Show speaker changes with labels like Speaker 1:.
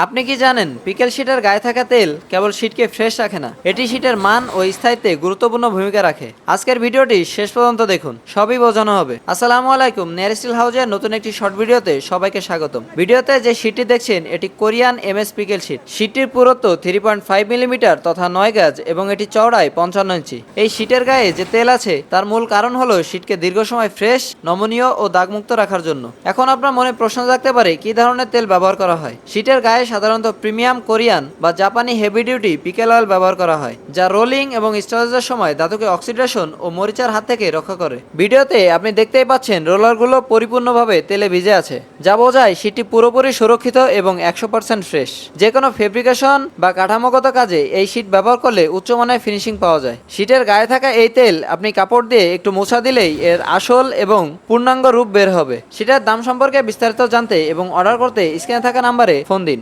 Speaker 1: আপনি কি জানেন পিকেল শিটের গায়ে থাকা তেল কেবল শিটকে ফ্রেশ রাখে না, এটি শিটের মান ও স্থায়িত্বে গুরুত্বপূর্ণ ভূমিকা রাখে। আজকের ভিডিওটি শেষ পর্যন্ত দেখুন, সবই বোঝানো হবে। আসসালামু আলাইকুম, নেয়ার স্টিল হাউজের নতুন একটি শর্ট ভিডিওতে সবাইকে স্বাগতম। ভিডিওতে যে শিটটি দেখছেন এটি কোরিয়ান এমএস পিকেল শিট। শিটটির পুরুত্ব 3.5 মিলিমিটার তথা 9 গজ এবং এটি চওড়ায় 55 ইঞ্চি। এই শিটের গায়ে যে তেল আছে তার মূল কারণ হলো শিটকে দীর্ঘ সময় ফ্রেশ, নমনীয় ও দাগমুক্ত রাখার জন্য। এখন আপনার মনে প্রশ্ন থাকতে পারে কি ধরনের তেল ব্যবহার করা হয়। শিটের গায়ে সাধারণত প্রিমিয়াম কোরিয়ান বা জাপানি হেভি ডিউটি পিকেল অয়েল ব্যবহার করা হয়, যা রোলিং এবং স্টোরেজের সময় ধাতুকে অক্সিডেশন ও মরিচার হাত থেকে রক্ষা করে। ভিডিওতে আপনি দেখতেই পাচ্ছেন রোলারগুলো পরিপূর্ণভাবে তেলে ভিজে আছে, যা বোঝায় শিটটি পুরোপুরি সুরক্ষিত এবং 100% ফ্রেশ। যে কোনো ফেব্রিকেশন বা কাঠামোগত কাজে এই শিট ব্যবহার করলে উচ্চমানের ফিনিশিং পাওয়া যায়। শিটের গায়ে থাকা এই তেল আপনি কাপড় দিয়ে একটু মোছা দিলেই এর আসল এবং পূর্ণাঙ্গ রূপ বের হবে। শিটের দাম সম্পর্কে বিস্তারিত জানতে এবং অর্ডার করতে স্ক্রিনে থাকা নাম্বারে ফোন দিন।